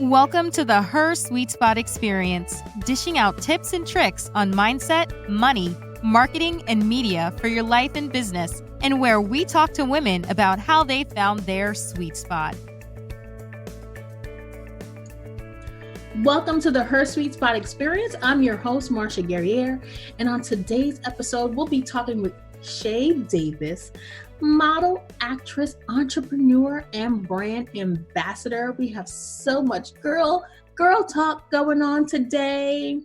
Welcome to the Her Sweet Spot Experience, dishing out tips and tricks on mindset, money, marketing, and media for your life and business, and where we talk to women about how they found their sweet spot. Welcome to the Her Sweet Spot Experience. I'm your host, Marsha Guerriere, and on today's episode, we'll be talking with Shay Davis, model, actress, entrepreneur, and brand ambassador. We have so much girl talk going on today.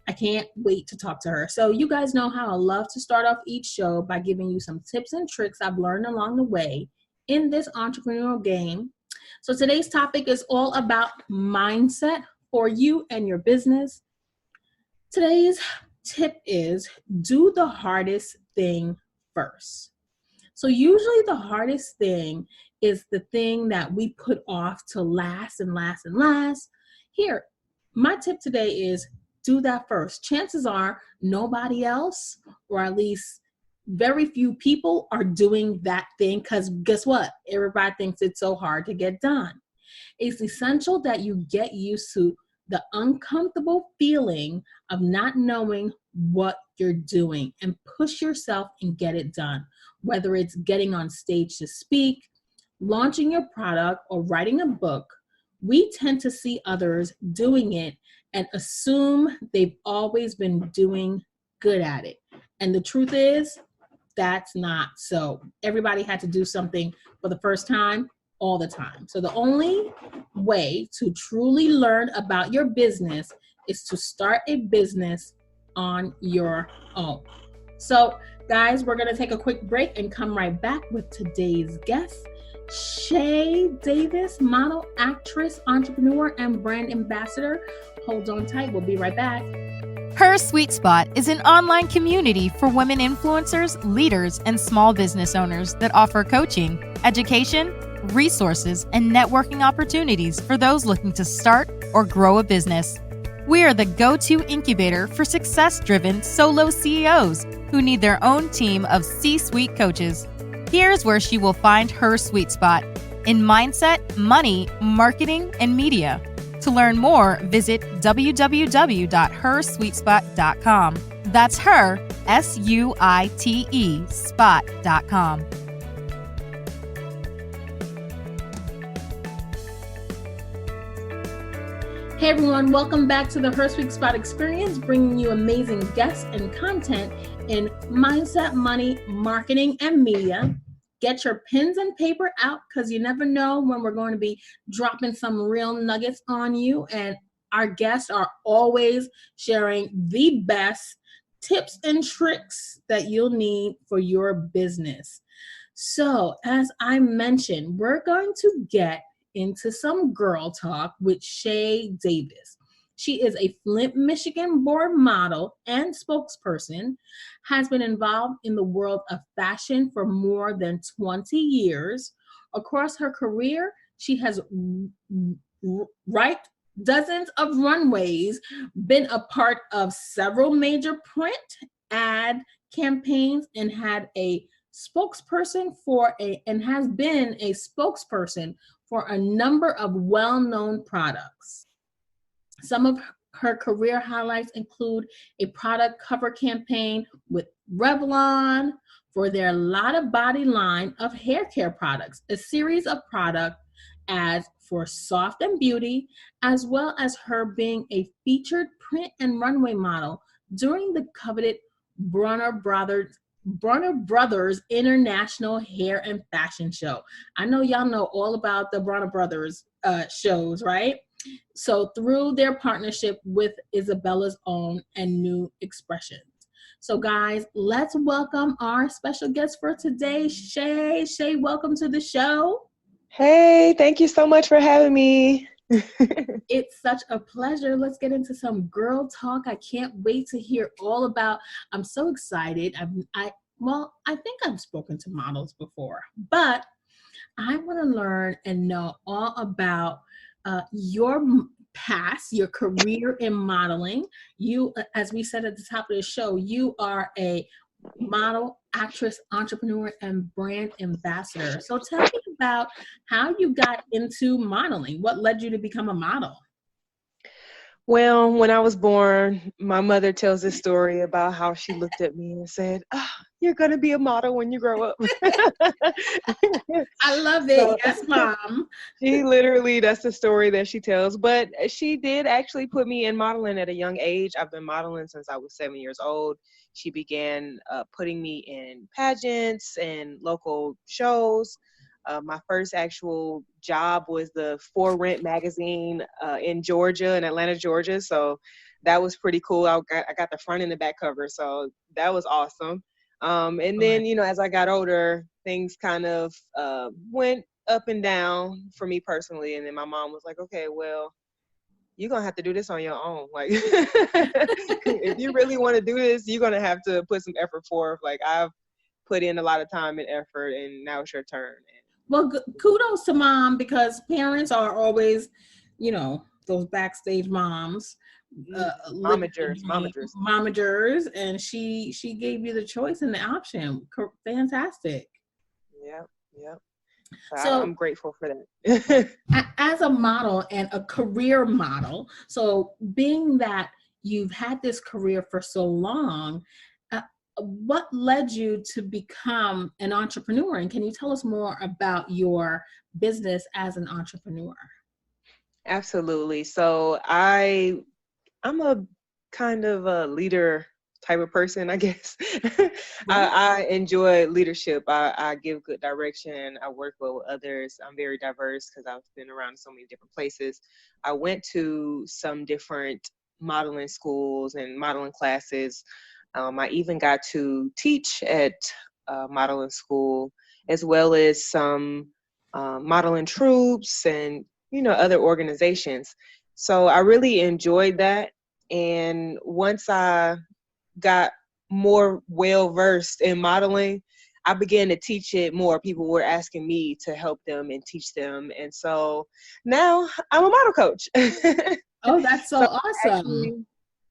I can't wait to talk to her. So you guys know how I love to start off each show by giving you some tips and tricks I've learned along the way in this entrepreneurial game. So today's topic is all about mindset for you and your business. Today's tip is do the hardest thing first. So usually the hardest thing is the thing that we put off to last and last and last. Here, my tip today is do that first. Chances are nobody else, or at least very few people, are doing that thing because guess what? Everybody thinks it's so hard to get done. It's essential that you get used to the uncomfortable feeling of not knowing what you're doing and push yourself and get it done. Whether it's getting on stage to speak, launching your product, or writing a book, we tend to see others doing it and assume they've always been doing good at it. And the truth is, that's not so. Everybody had to do something for the first time all the time. So the only way to truly learn about your business is to start a business on your own. So guys, we're going to take a quick break and come right back with today's guest, Shay Davis, model, actress, entrepreneur, and brand ambassador. Hold on tight. We'll be right back. Her Sweet Spot is an online community for women influencers, leaders, and small business owners that offer coaching, education, resources, and networking opportunities for those looking to start or grow a business. We are the go-to incubator for success-driven solo CEOs who need their own team of C-suite coaches. Here's where she will find her sweet spot in mindset, money, marketing, and media. To learn more, visit www.hersweetspot.com. That's her, SUITE, spot.com. Hey everyone, welcome back to the Her Sweet Spot Experience, bringing you amazing guests and content in mindset, money, marketing, and media. Get your pens and paper out because you never know when we're going to be dropping some real nuggets on you. And our guests are always sharing the best tips and tricks that you'll need for your business. So as I mentioned, we're going to get into some girl talk with Shay Davis. She is a Flint, Michigan born model and spokesperson, has been involved in the world of fashion for more than 20 years. Across her career, she has written dozens of runways, been a part of several major print ad campaigns, and has been a spokesperson for a number of well-known products. Some of her career highlights include a product cover campaign with Revlon for their Lotta Body line of hair care products, a series of product ads for Soft and Beauty, as well as her being a featured print and runway model during the coveted Brunner Brothers International Hair and Fashion Show. I know y'all know all about the Brunner Brothers shows, right? So through their partnership with Isabella's Own and New Expressions. So guys, let's welcome our special guest for today, Shay. Shay, welcome to the show. Hey, thank you so much for having me. It's such a pleasure. Let's get into some girl talk. I can't wait to hear all about, I'm so excited. I think I've spoken to models before, but I want to learn and know all about your past, your career in modeling. You, as we said at the top of the show, you are a model, actress, entrepreneur, and brand ambassador. So tell me about how you got into modeling. What led you to become a model? Well, when I was born, my mother tells this story about how she looked at me and said, "You're going to be a model when you grow up." I love it. So Yes, mom. she literally, that's the story that she tells. But she did actually put me in modeling at a young age. I've been modeling since I was 7 years old. She began putting me in pageants and local shows. My first actual job was the For Rent magazine in Georgia, in Atlanta, Georgia. So that was pretty cool. I got the front and the back cover. So that was awesome. And then, as I got older, things kind of went up and down for me personally. And then my mom was like, okay, well, you're going to have to do this on your own. Like, if you really want to do this, you're going to have to put some effort forth. Like, I've put in a lot of time and effort, and now it's your turn. Well, kudos to mom, because parents are always, those backstage moms. Momagers, and she gave you the choice and the option. Fantastic. Yeah. So I'm grateful for that. As a model and a career model, so being that you've had this career for so long, what led you to become an entrepreneur? And can you tell us more about your business as an entrepreneur? Absolutely. So I'm a kind of a leader type of person, I guess. I enjoy leadership. I give good direction. I work well with others. I'm very diverse because I've been around so many different places. I went to some different modeling schools and modeling classes. I even got to teach at modeling school, as well as some modeling troops and, other organizations. So I really enjoyed that. And once I got more well-versed in modeling, I began to teach it more. People were asking me to help them and teach them. And so now I'm a model coach. Oh, that's so awesome. Actually,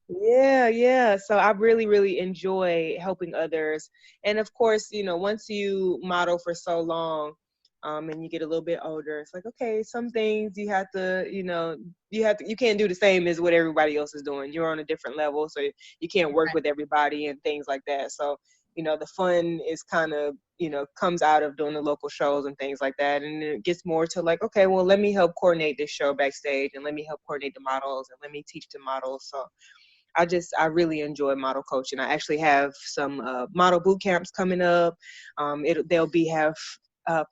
yeah. So I really, really enjoy helping others. And of course, once you model for so long, and you get a little bit older, it's like, okay, some things you have to, you can't do the same as what everybody else is doing. You're on a different level, so you can't work with everybody and things like that. So, the fun is kind of, comes out of doing the local shows and things like that. And it gets more to like, okay, well, let me help coordinate this show backstage, and let me help coordinate the models, and let me teach the models. So I really enjoy model coaching. I actually have some model boot camps coming up. They'll have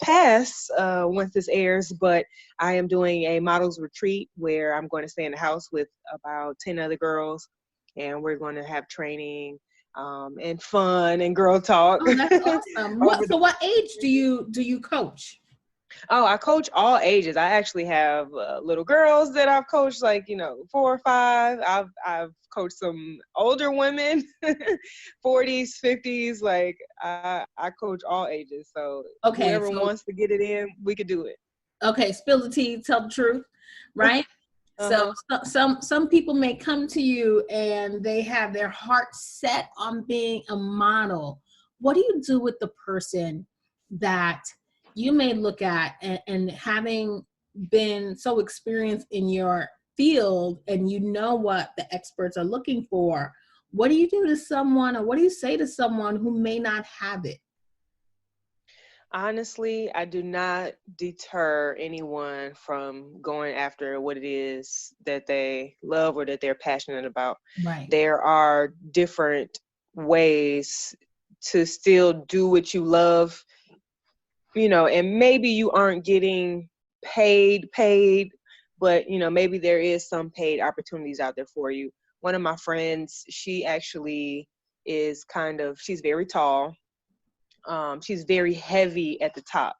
pass once this airs, but I am doing a models retreat where I'm going to stay in the house with about 10 other girls, and we're going to have training and fun and girl talk. Oh, that's awesome. So what age do you coach? Oh, I coach all ages. I actually have little girls that I've coached, like 4 or 5. I've coached some older women, 40s, 50s. Like I coach all ages. So whoever wants to get it in, we could do it. Okay, spill the tea, tell the truth, right? So some people may come to you and they have their heart set on being a model. What do you do with the person that you may look at and having been so experienced in your field, and what the experts are looking for? What do you do to someone, or what do you say to someone who may not have it? Honestly, I do not deter anyone from going after what it is that they love or that they're passionate about. Right. There are different ways to still do what you love, and maybe you aren't getting paid, but, maybe there is some paid opportunities out there for you. One of my friends, she actually is she's very tall. She's very heavy at the top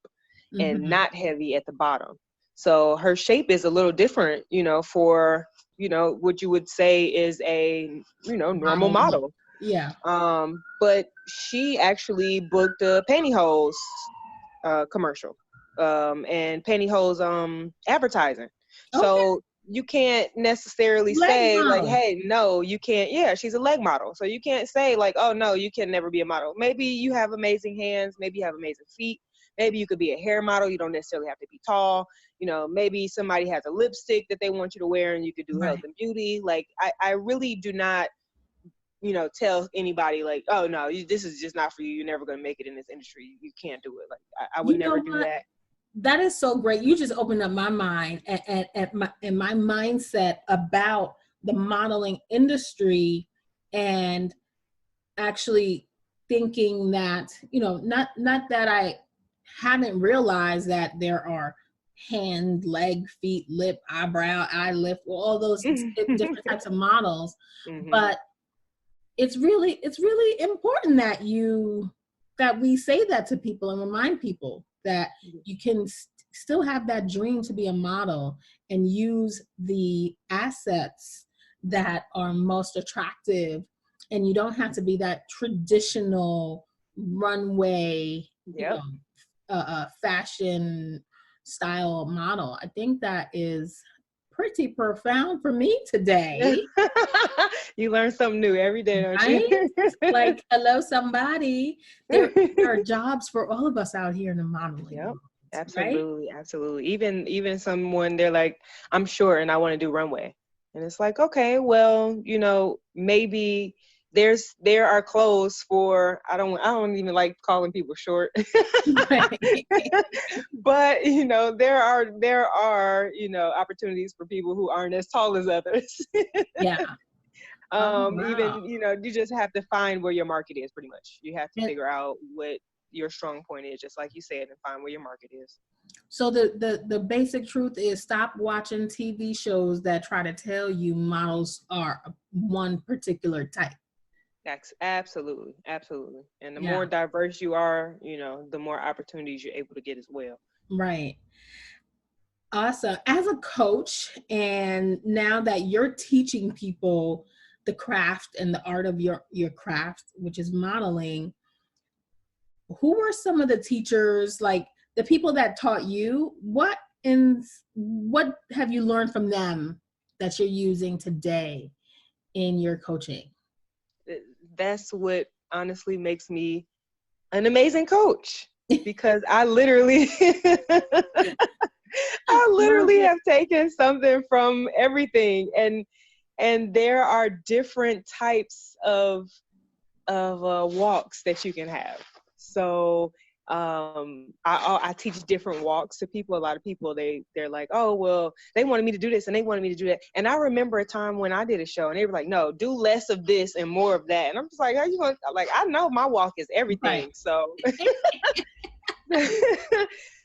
and not heavy at the bottom. So her shape is a little different, for, what you would say is a, normal model. Yeah. But she actually booked a pantyhose commercial and pantyhose advertising. Okay. So you can't necessarily say like, hey, no, you can't. Yeah, she's a leg model. So you can't say like, oh, no, you can never be a model. Maybe you have amazing hands. Maybe you have amazing feet. Maybe you could be a hair model. You don't necessarily have to be tall. Maybe somebody has a lipstick that they want you to wear and you could do health and beauty. Like, I really do not, tell anybody like, oh no, this is just not for you. You're never going to make it in this industry. You can't do it. Like, I would never do that. That is so great. You just opened up my mind and my mindset about the modeling industry, and actually thinking that, not that I haven't realized that there are hand, leg, feet, lip, eyebrow, eye lift, all those different types of models. Mm-hmm. But it's really important that we say that to people and remind people that you can still have that dream to be a model and use the assets that are most attractive, and you don't have to be that traditional runway, fashion style model. I think that is pretty profound for me today. You learn something new every day, don't you? Like, hello, somebody. There are jobs for all of us out here in the modeling. Yep. Absolutely, right? Absolutely. Even someone, they're like, I'm short and I want to do runway. And it's like, okay, well, maybe there are clothes for, I don't even like calling people short. But there are opportunities for people who aren't as tall as others. Yeah. Wow. Even you just have to find where your market is. Pretty much, you have to figure out what your strong point is, just like you said, and find where your market is. So the basic truth is, stop watching TV shows that try to tell you models are one particular type. Absolutely. And the more diverse you are, the more opportunities you're able to get as well. Right. Awesome. As a coach, and now that you're teaching people the craft and the art of your craft, which is modeling, who were some of the teachers, like the people that taught you? What have you learned from them that you're using today in your coaching? That's what honestly makes me an amazing coach, because I literally have taken something from everything, and there are different types of walks that you can have. So I teach different walks to people. A lot of people, they're like, oh, well, they wanted me to do this and they wanted me to do that. And I remember a time when I did a show and they were like, no, do less of this and more of that. And I'm just like, how you going? Like, I know my walk is everything. Right.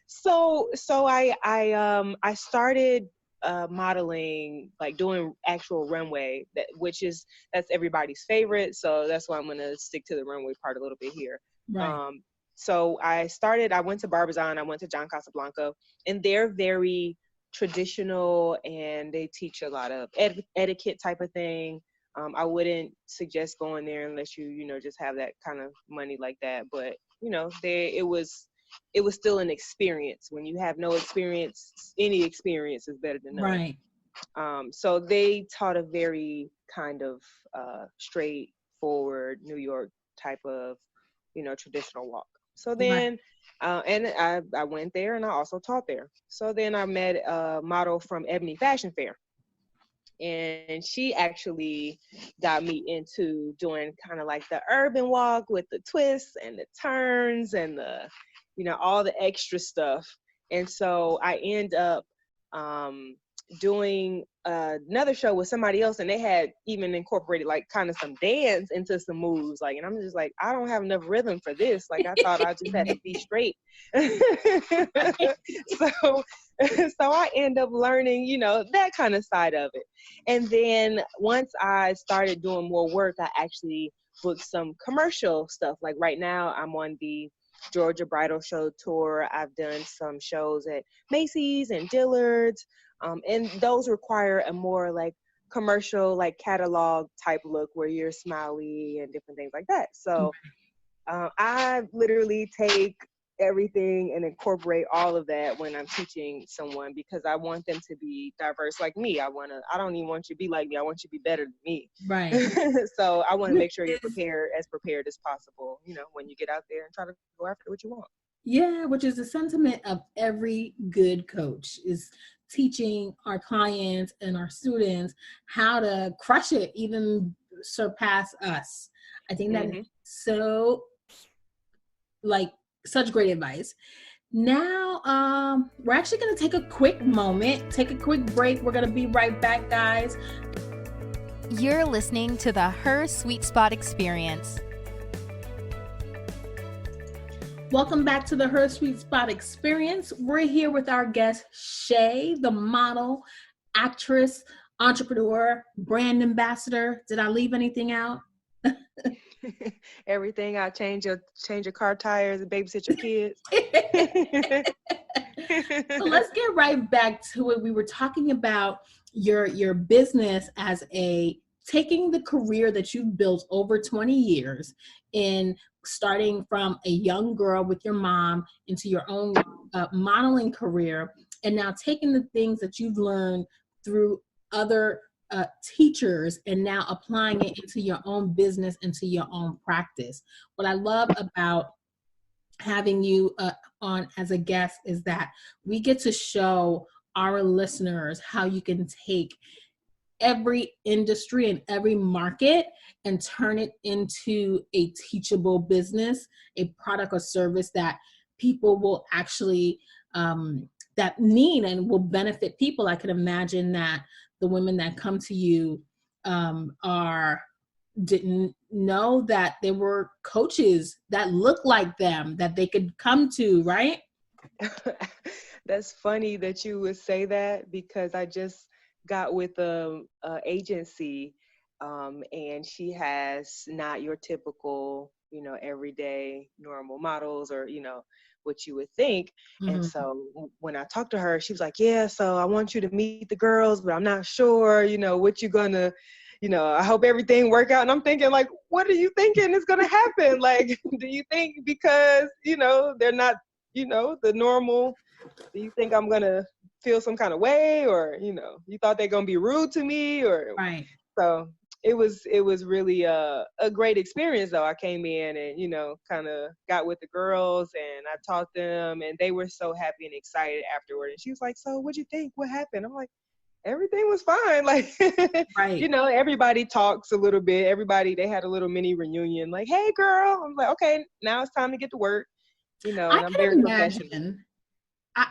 So, so I started modeling, like doing actual runway, that's everybody's favorite. So that's why I'm going to stick to the runway part a little bit here. Right. So I went to Barbizon, I went to John Casablanca, and they're very traditional and they teach a lot of etiquette type of thing. I wouldn't suggest going there unless you just have that kind of money like that. But, it was still an experience. When you have no experience, any experience is better than none. Right. So they taught a very kind of straightforward New York type of, traditional walk. So then, and I went there and I also taught there. So then I met a model from Ebony Fashion Fair. And she actually got me into doing kind of like the urban walk with the twists and the turns and the, all the extra stuff. And so I end up doing another show with somebody else, and they had even incorporated like kind of some dance into some moves, like, and I'm just like, I don't have enough rhythm for this. Like, I thought I just had to be straight. So I end up learning, that kind of side of it. And then once I started doing more work, I actually booked some commercial stuff. Like right now I'm on the Georgia Bridal Show tour. I've done some shows at Macy's and Dillard's. And those require a more like commercial, like catalog type look where you're smiley and different things like that. So I literally take everything and incorporate all of that when I'm teaching someone, because I want them to be diverse like me. I don't even want you to be like me. I want you to be better than me. Right. So I want to make sure you're prepared as possible, when you get out there and try to go after what you want. Yeah, which is the sentiment of every good coach, is teaching our clients and our students how to crush it, even surpass us. I think that is Hmm. so, like, such great advice. Now, we're actually going to take a quick moment, take a quick break. We're going to be right back, guys. You're listening to the Her Sweet Spot Experience. Welcome back to the Her Sweet Spot Experience. We're here with our guest, Shay, the model, actress, entrepreneur, brand ambassador. Did I leave anything out? Everything. I change your car tires and babysit your kids. So let's get right back to it. We were talking about your business as a taking the career that you've built over 20 years in starting from a young girl with your mom into your own modeling career, and now taking the things that you've learned through other teachers and now applying it into your own business, into your own practice. What I love about having you on as a guest is that we get to show our listeners how you can take every industry and every market and turn it into a teachable business, a product or service that people will actually that need and will benefit people. I can imagine that the women that come to you are didn't know that there were coaches that looked like them that they could come to, right? That's funny that you would say that because I just got with a agency, and she has not your typical, everyday normal models or what you would think. And Mhm. so when I talked to her, she was like, "Yeah, so I want you to meet the girls, but I'm not sure, what you're gonna." I hope everything work out. And I'm thinking, like, what are you thinking is going to happen? Like, do you think because, they're not, the normal, do you think I'm going to feel some kind of way, or, you thought they're going to be rude to me, or Right. so it was really a great experience though. I came in and, kind of got with the girls and I taught them and they were so happy and excited afterward. And she was like, "So what'd you think? What happened?" I'm like, everything was fine. Like, Right. everybody talks a little bit. Everybody, they had a little mini reunion, like, "Hey girl." I'm like, okay, now it's time to get to work, I and I'm could very professional. imagine. I,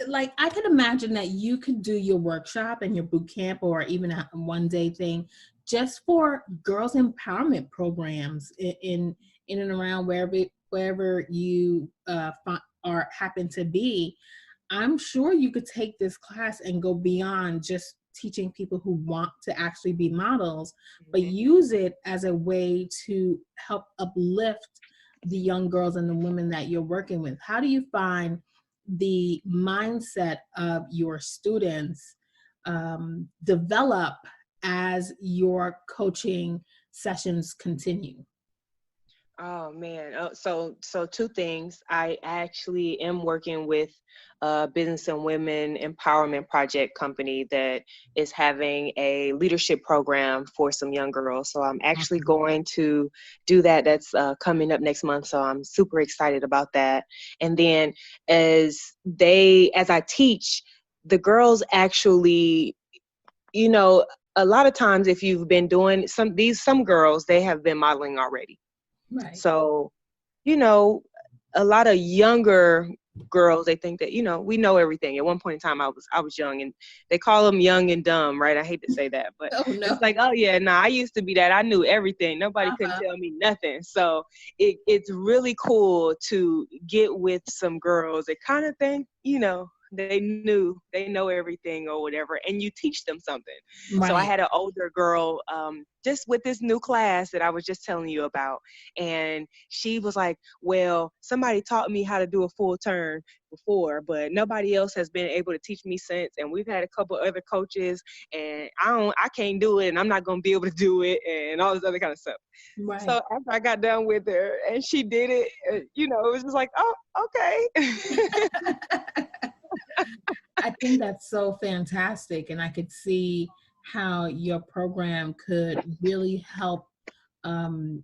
like I could imagine that you could do your workshop and your boot camp or even a one day thing just for girls empowerment programs in and around wherever you or happen to be. I'm sure you could take this class and go beyond just teaching people who want to actually be models, but Mhm. use it as a way to help uplift the young girls and the women that you're working with. How do you find the mindset of your students develop as your coaching sessions continue? Oh man. So two things. I actually am working with a business and women empowerment project company that is having a leadership program for some young girls. So I'm actually Awesome. going to do that. That's coming up next month. So I'm super excited about that. And then as I teach, the girls actually, you know, a lot of times if you've been doing some girls, they have been modeling already. Right. So, you know, a lot of younger girls, they think that, we know everything. At one point in time, I was young, and they call them young and dumb, right? I hate to say that, but Oh no. it's like, oh yeah, nah, I used to be that. I knew everything. Nobody couldn't Uh-huh. tell me nothing. So it's really cool to get with some girls that kind of think, they know everything or whatever, and you teach them something. So I Right. had an older girl, just with this new class that I was just telling you about. And she was like, "Well, somebody taught me how to do a full turn before, but nobody else has been able to teach me since. And we've had a couple other coaches, and I can't do it, and I'm not gonna be able to do it, and all this other kind of stuff." Right. So after I got done with her and she did it, it was just like, "Oh, okay." I think that's so fantastic. And I could see how your program could really help um,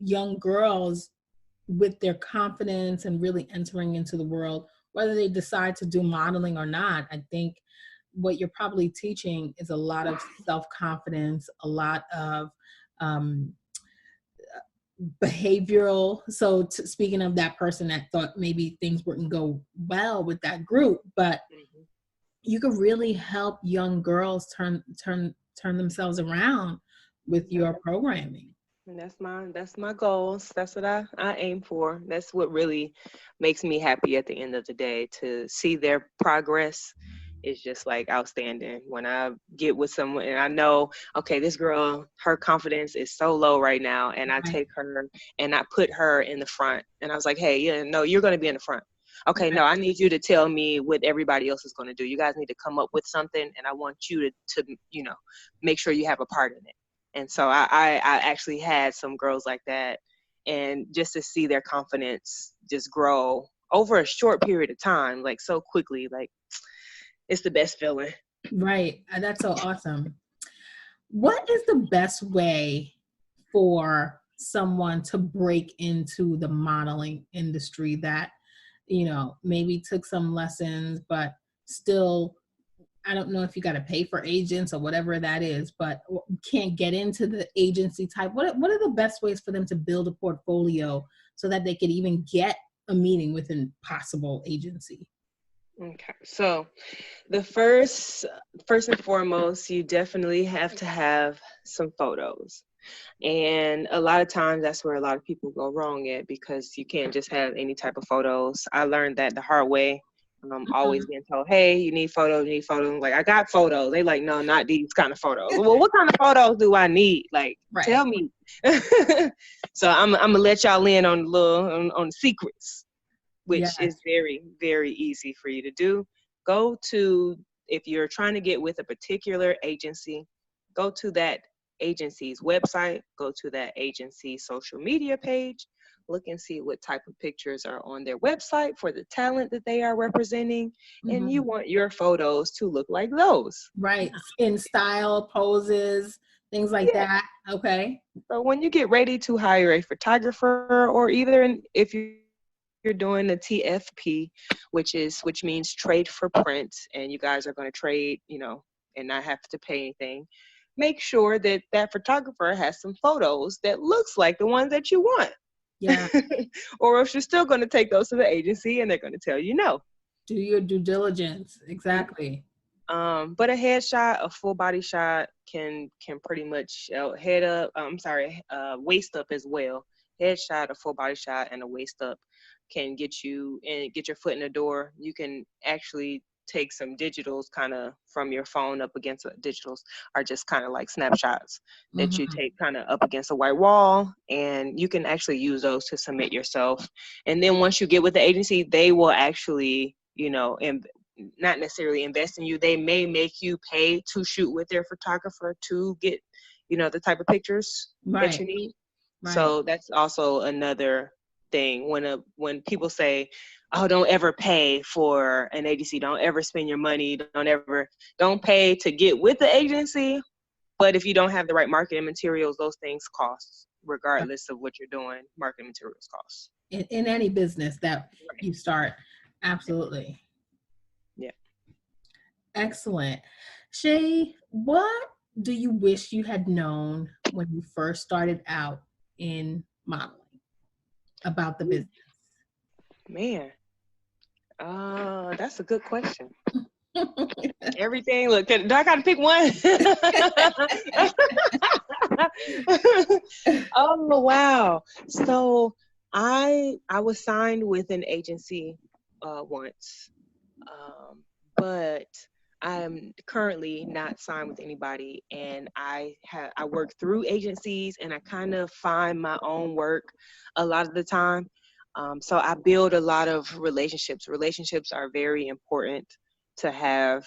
young girls with their confidence and really entering into the world, whether they decide to do modeling or not. I think what you're probably teaching is a lot of self-confidence, a lot of um, behavioral. So speaking of that person that thought maybe things wouldn't go well with that group, but you could really help young girls turn themselves around with your programming. And that's my goals. That's what I aim for. That's what really makes me happy at the end of the day, to see their progress is just like outstanding. When I get with someone and I know, okay, this girl, her confidence is so low right now, and I take her and I put her in the front, and I was like, hey, yeah, no, you're going to be in the front. Okay, no, I need you to tell me what everybody else is going to do. You guys need to come up with something, and I want you to make sure you have a part in it. And so I actually had some girls like that, and just to see their confidence just grow over a short period of time, like so quickly, like it's the best feeling. Right. That's so awesome. What is the best way for someone to break into the modeling industry that, maybe took some lessons, but still, I don't know if you got to pay for agents or whatever that is, but can't get into the agency type? What are the best ways for them to build a portfolio so that they could even get a meeting with a possible agency? Okay, so the first and foremost, you definitely have to have some photos. And a lot of times that's where a lot of people go wrong at, because you can't just have any type of photos. I learned that the hard way. Always being told, hey, you need photos, Like, I got photos. They like, no, not these kind of photos. Well, what kind of photos do I need? Like, tell me. So I'm gonna let y'all in on the secrets, which is very, very easy for you to do. If you're trying to get with a particular agency, go to that agency's website, go to that agency's social media page, look and see what type of pictures are on their website for the talent that they are representing. And you want your photos to look like those. Right. In style, poses, things like that. Okay. So when you get ready to hire a photographer, or either if you're doing a TFP, which means trade for print, and you guys are going to trade, and not have to pay anything, make sure that that photographer has some photos that looks like the ones that you want. Yeah. Or if you're still going to take those to the agency and they're going to tell you no. Do your due diligence. Exactly. But a headshot, a full body shot can pretty much waist up as well. Headshot, a full body shot, and a waist up can get you and get your foot in the door. You can actually take some digitals kind of from your phone up against digitals are just kind of like snapshots that you take kind of up against a white wall, and you can actually use those to submit yourself. And then once you get with the agency, they will actually, not necessarily invest in you. They may make you pay to shoot with their photographer to get, the type of pictures that you need. Right. So that's also another thing. When people say, oh, don't ever pay for an agency, don't ever spend your money, don't pay to get with the agency. But if you don't have the right marketing materials, those things cost, regardless of what you're doing. Marketing materials cost. In any business that you start. Absolutely. Yeah. Excellent. Shay, what do you wish you had known when you first started out in modeling about the business? Man, that's a good question. Everything. Look, do I gotta pick one? Oh wow! So I was signed with an agency once, but I am currently not signed with anybody, and I work through agencies, and I kind of find my own work a lot of the time. So I build a lot of relationships. Relationships are very important to have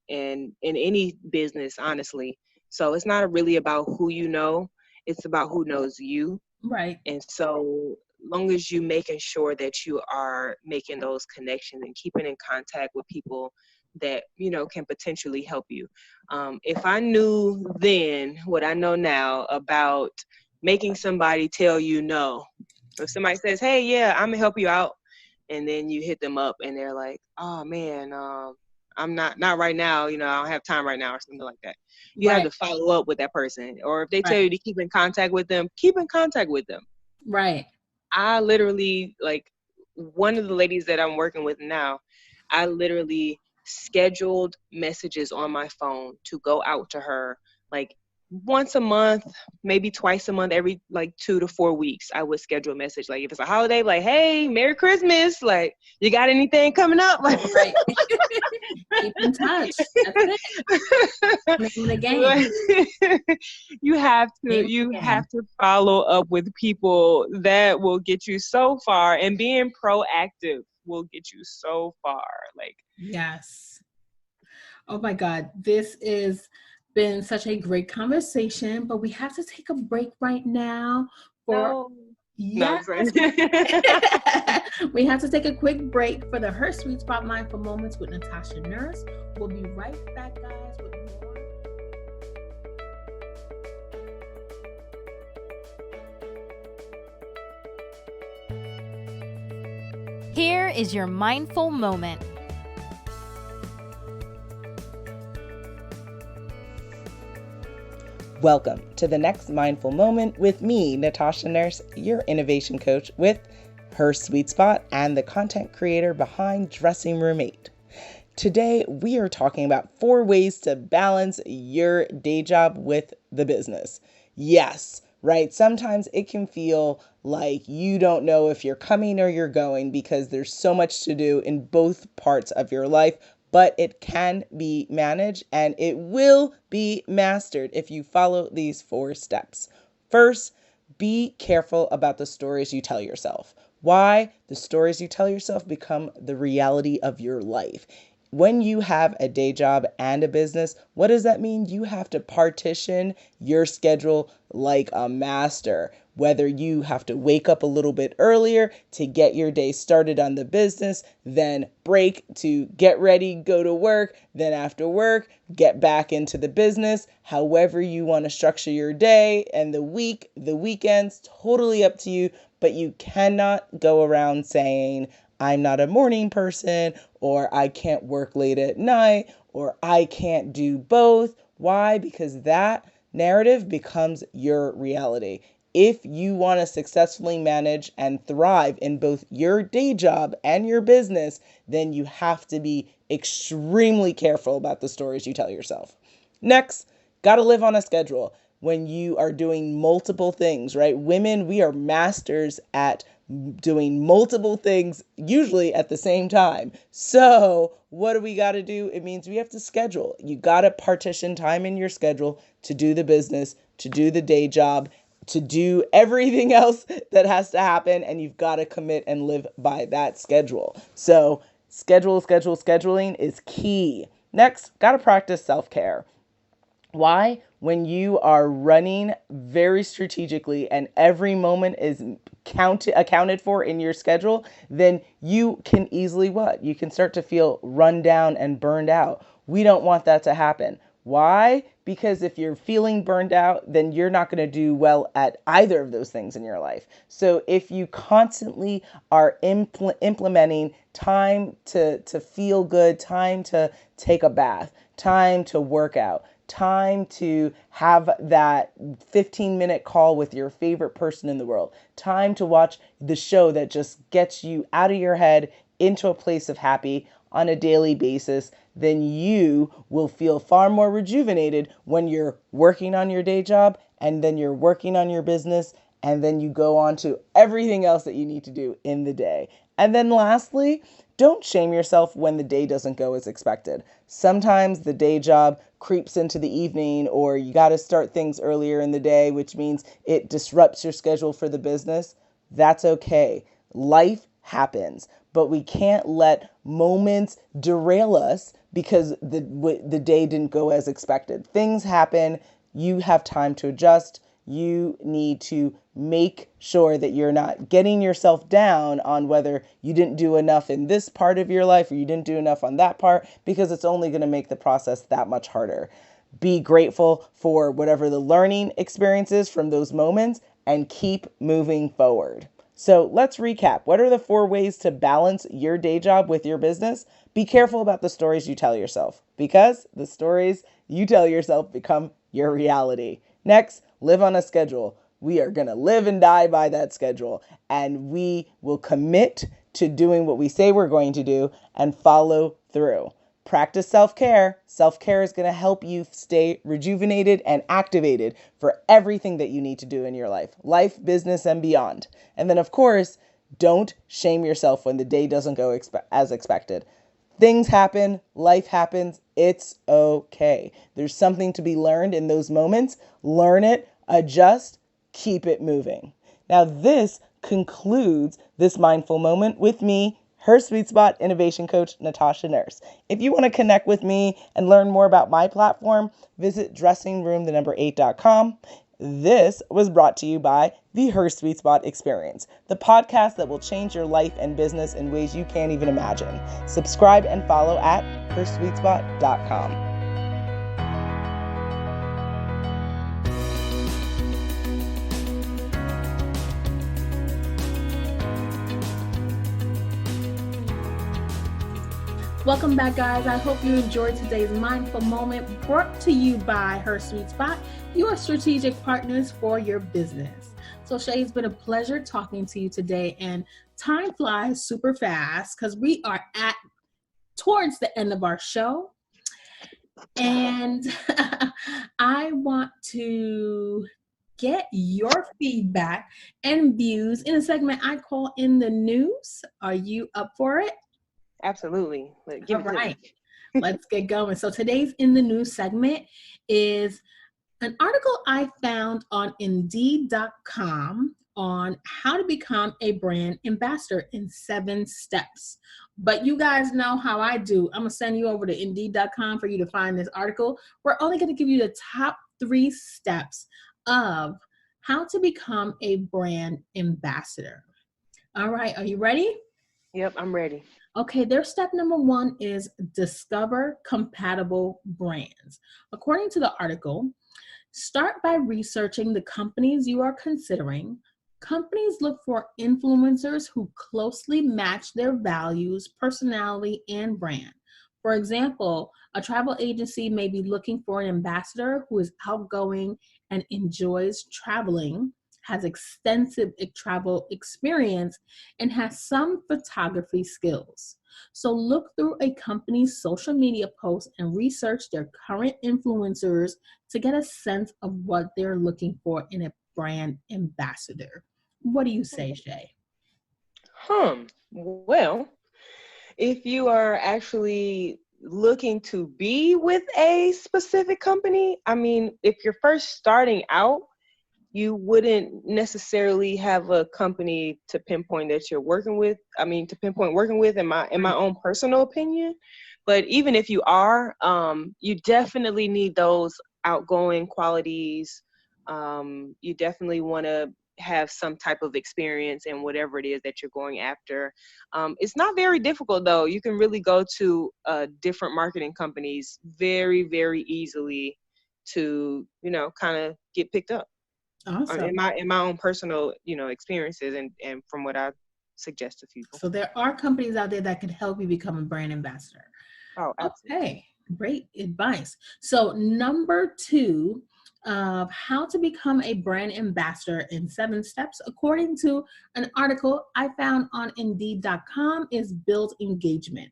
in any business, honestly. So it's not really about who you know, it's about who knows you. Right. And so long as you making sure that you are making those connections and keeping in contact with people that, can potentially help you. If I knew then what I know now about making somebody tell you no, So if somebody says, hey, yeah, I'm gonna help you out, and then you hit them up and they're like, oh man, I'm not right now, I don't have time right now or something like that. You have Right. to follow up with that person. Or if they tell Right. you to keep in contact with them, keep in contact with them. Right. I literally, like, one of the ladies that I'm working with now, I literally scheduled messages on my phone to go out to her like once a month, maybe twice a month, every like 2 to 4 weeks. I would schedule a message. Like if it's a holiday, like, hey, Merry Christmas. Like, you got anything coming up? Right. Keep in touch. That's it. Name of the game. you have Name to of you the game. have to follow up with people. That will get you so far, and being proactive will get you so far. Like, Yes. Oh my God. This has been such a great conversation, but we have to take a break right now for no, yes. I'm We have to take a quick break for the Her Sweet Spot Mindful Moments with Natasha Nurse. We'll be right back, guys, with more. Here is your mindful moment. Welcome to the next mindful moment with me, Natasha Nurse, your innovation coach with Her Sweet Spot and the content creator behind Dressing Room 8. Today, we are talking about 4 ways to balance your day job with the business. Yes, right? Sometimes it can feel like you don't know if you're coming or you're going because there's so much to do in both parts of your life, but it can be managed and it will be mastered if you follow these 4 steps. First, be careful about the stories you tell yourself. Why? The stories you tell yourself become the reality of your life. When you have a day job and a business, what does that mean? You have to partition your schedule like a master. Whether you have to wake up a little bit earlier to get your day started on the business, then break to get ready, go to work, then after work, get back into the business. However you want to structure your day and the week, the weekends, totally up to you. But you cannot go around saying, I'm not a morning person, or I can't work late at night, or I can't do both. Why? Because that narrative becomes your reality. If you want to successfully manage and thrive in both your day job and your business, then you have to be extremely careful about the stories you tell yourself. Next, got to live on a schedule. When you are doing multiple things, right? Women, we are masters at doing multiple things, usually at the same time. So what do we got to do? It means we have to schedule. You got to partition time in your schedule to do the business, to do the day job, to do everything else that has to happen. And you've got to commit and live by that schedule. So scheduling is key. Next, got to practice self-care. Why? When you are running very strategically and every moment is accounted for in your schedule, then you can easily what? You can start to feel run down and burned out. We don't want that to happen. Why? Because if you're feeling burned out, then you're not going to do well at either of those things in your life. So if you constantly are implementing time to feel good, time to take a bath, time to work out, time to have that 15-minute call with your favorite person in the world, time to watch the show that just gets you out of your head into a place of happy on a daily basis, then you will feel far more rejuvenated when you're working on your day job and then you're working on your business and then you go on to everything else that you need to do in the day. And then lastly, don't shame yourself when the day doesn't go as expected. Sometimes the day job creeps into the evening or you got to start things earlier in the day, which means it disrupts your schedule for the business. That's okay. Life happens, but we can't let moments derail us because the day didn't go as expected. Things happen. You have time to adjust. You need to make sure that you're not getting yourself down on whether you didn't do enough in this part of your life or you didn't do enough on that part, because it's only going to make the process that much harder. Be grateful for whatever the learning experience is from those moments and keep moving forward. So let's recap. What are the 4 ways to balance your day job with your business? Be careful about the stories you tell yourself, because the stories you tell yourself become your reality. Next, live on a schedule. We are going to live and die by that schedule, and we will commit to doing what we say we're going to do and follow through. Practice self-care. Self-care is going to help you stay rejuvenated and activated for everything that you need to do in your life, business, and beyond. And then, of course, don't shame yourself when the day doesn't go as expected. Things happen, life happens, it's okay. There's something to be learned in those moments. Learn it, adjust, keep it moving. Now, this concludes this mindful moment with me, her sweet spot innovation coach, Natasha Nurse. If you want to connect with me and learn more about my platform, visit dressingroom8.com. This was brought to you by the Her Sweet Spot Experience, the podcast that will change your life and business in ways you can't even imagine. Subscribe and follow at hersweetspot.com. Welcome back, guys. I hope you enjoyed today's mindful moment, brought to you by Her Sweet Spot, your strategic partners for your business. So Shay, it's been a pleasure talking to you today, and time flies super fast because we are towards the end of our show. And I want to get your feedback and views in a segment I call In the News. Are you up for it? Absolutely. All right, let's get going. So today's In the News segment is an article I found on Indeed.com on how to become a brand ambassador in 7 steps. But you guys know how I do. I'm going to send you over to Indeed.com for you to find this article. We're only going to give you the top 3 steps of how to become a brand ambassador. All right, are you ready? Yep, I'm ready. Okay, their step number 1 is discover compatible brands. According to the article, start by researching the companies you are considering. Companies look for influencers who closely match their values, personality, and brand. For example, a travel agency may be looking for an ambassador who is outgoing and enjoys traveling, has extensive travel experience, and has some photography skills. So look through a company's social media posts and research their current influencers to get a sense of what they're looking for in a brand ambassador. What do you say, Shay? Well, if you are actually looking to be with a specific company, I mean, if you're first starting out, you wouldn't necessarily have a company to pinpoint that you're working with. I mean, to pinpoint working with, in my own personal opinion. But even if you are, you definitely need those outgoing qualities. You definitely want to have some type of experience in whatever it is that you're going after. It's not very difficult, though. You can really go to different marketing companies very, very easily to, kind of get picked up. Awesome. In my own personal, experiences and from what I suggest to people. So there are companies out there that can help you become a brand ambassador. Oh, absolutely. Okay, great advice. So number 2 of how to become a brand ambassador in 7 steps, according to an article I found on Indeed.com, is build engagement.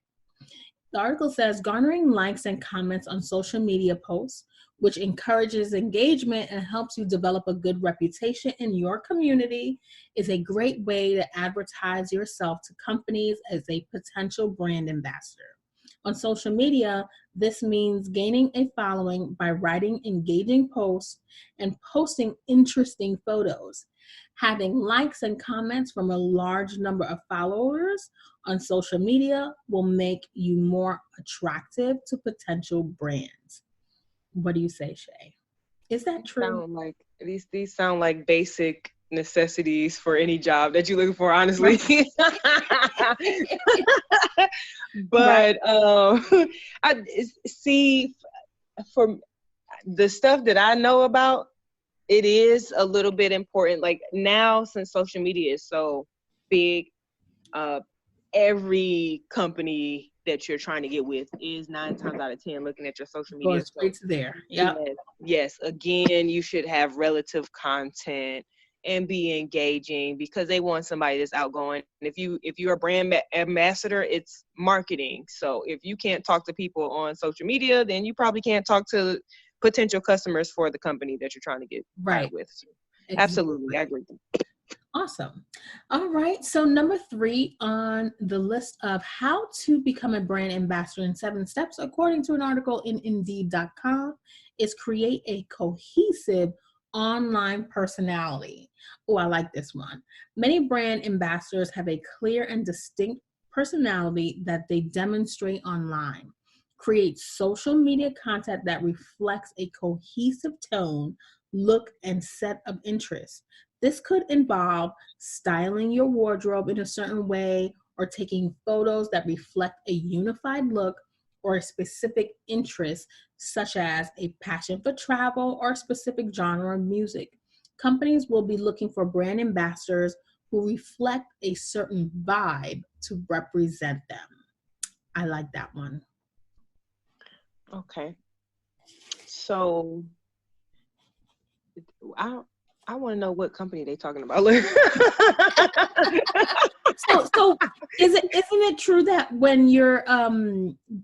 The article says garnering likes and comments on social media posts, which encourages engagement and helps you develop a good reputation in your community, is a great way to advertise yourself to companies as a potential brand ambassador. On social media, this means gaining a following by writing engaging posts and posting interesting photos. Having likes and comments from a large number of followers on social media will make you more attractive to potential brands. What do you say, Shay? Is that true? These sound like basic necessities for any job that you're looking for, honestly. But I see, for the stuff that I know about, it is a little bit important. Like now, since social media is so big. Every company that you're trying to get with is 9 times out of 10 looking at your social media. Going straight to there. Yep. Yes. Again, you should have relative content and be engaging because they want somebody that's outgoing. And if you're a brand ambassador, it's marketing. So if you can't talk to people on social media, then you probably can't talk to potential customers for the company that you're trying to get right with. So exactly. Absolutely, I agree. Awesome. All right. So number 3 on the list of how to become a brand ambassador in 7 steps, according to an article in Indeed.com, is create a cohesive online personality. Oh, I like this one. Many brand ambassadors have a clear and distinct personality that they demonstrate online. Create social media content that reflects a cohesive tone, look, and set of interests. This could involve styling your wardrobe in a certain way or taking photos that reflect a unified look or a specific interest, such as a passion for travel or a specific genre of music. Companies will be looking for brand ambassadors who reflect a certain vibe to represent them. I like that one. Okay. So I want to know what company they talking about. So isn't it true that when your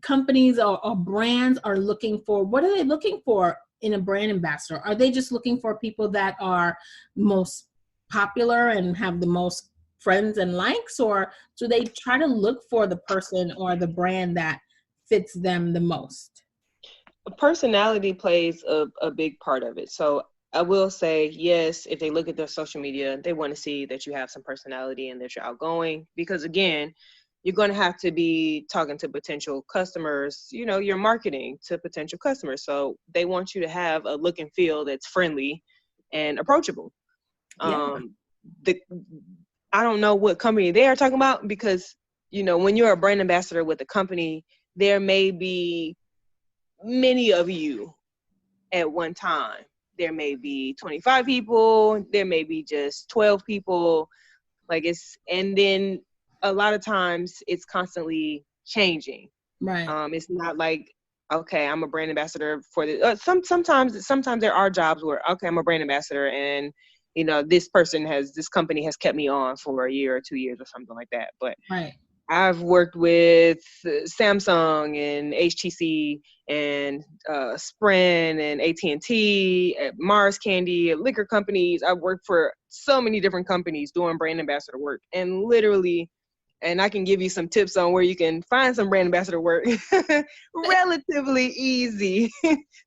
companies or brands are looking for, what are they looking for in a brand ambassador? Are they just looking for people that are most popular and have the most friends and likes, or do they try to look for the person or the brand that fits them the most? Personality plays a big part of it. So I will say, yes, if they look at their social media, they want to see that you have some personality and that you're outgoing, because again, you're going to have to be talking to potential customers, you're marketing to potential customers. So they want you to have a look and feel that's friendly and approachable. Yeah. I don't know what company they are talking about, because, when you're a brand ambassador with a company, there may be many of you at one time. There may be 25 people, there may be just 12 people, and then a lot of times it's constantly changing. Right. It's not like, okay, I'm a brand ambassador for the, sometimes there are jobs where, okay, I'm a brand ambassador and, this company has kept me on for a year or 2 years or something like that. But right. I've worked with Samsung and HTC and Sprint and AT&T, Mars Candy, liquor companies. I've worked for so many different companies doing brand ambassador work, and literally, and I can give you some tips on where you can find some brand ambassador work relatively easy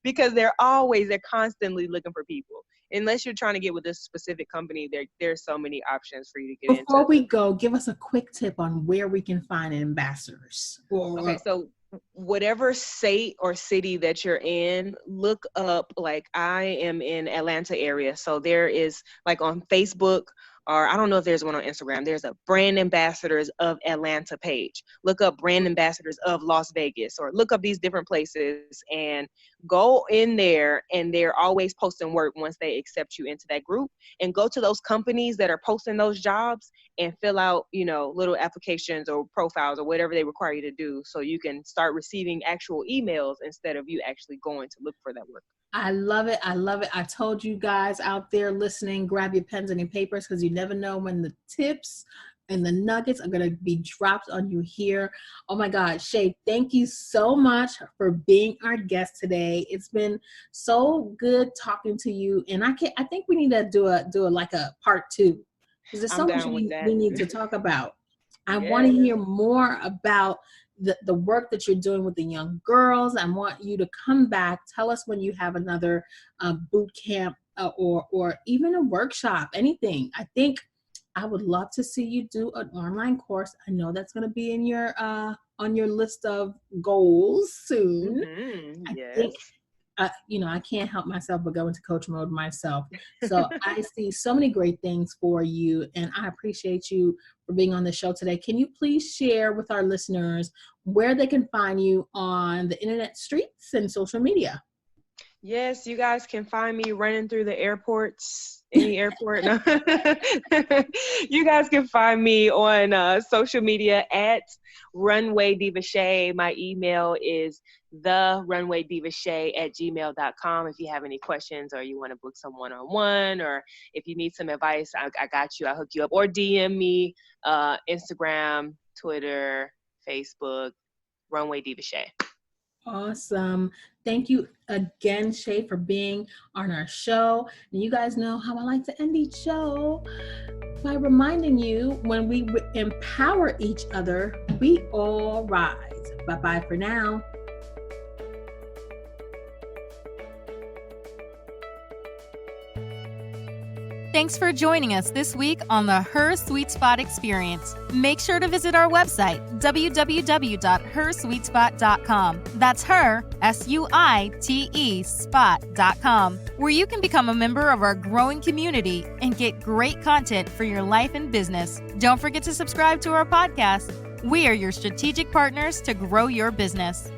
because they're constantly looking for people. Unless you're trying to get with this specific company, there's so many options for you to get into. Before we go, give us a quick tip on where we can find ambassadors. Okay, so whatever state or city that you're in, look up, I am in Atlanta area. So there is on Facebook, or I don't know if there's one on Instagram, there's a brand ambassadors of Atlanta page. Look up brand ambassadors of Las Vegas, or look up these different places and go in there, and they're always posting work once they accept you into that group, and go to those companies that are posting those jobs and fill out, little applications or profiles or whatever they require you to do, so you can start receiving actual emails instead of you actually going to look for that work. I love it. I love it. I told you guys out there listening, grab your pens and your papers, because you never know when the tips and the nuggets are going to be dropped on you here. Oh my God, Shay, thank you so much for being our guest today. It's been so good talking to you. And I think we need to do a part 2, because there's so much we need to talk about. I want to hear more about the work that you're doing with the young girls. I want you to come back. Tell us when you have another boot camp or even a workshop, anything. I think I would love to see you do an online course. I know that's going to be in your on your list of goals soon. Mm-hmm. Yes. I think I can't help myself but go into coach mode myself. So I see so many great things for you, and I appreciate you for being on the show today. Can you please share with our listeners where they can find you on the internet streets and social media? Yes, you guys can find me running through the airports Any airport? No. You guys can find me on social media at Runway Diva Shay. My email is therunwaydivashay@gmail.com. If you have any questions or you want to book some one-on-one, or if you need some advice, I got you. I'll hook you up. Or DM me, Instagram, Twitter, Facebook, Runway Diva Shay. Awesome. Thank you again, Shay, for being on our show. And you guys know how I like to end each show by reminding you, when we empower each other, we all rise. Bye-bye for now. Thanks for joining us this week on the Her Sweet Spot Experience. Make sure to visit our website, www.hersweetspot.com. That's her, SUITE, spot.com, where you can become a member of our growing community and get great content for your life and business. Don't forget to subscribe to our podcast. We are your strategic partners to grow your business.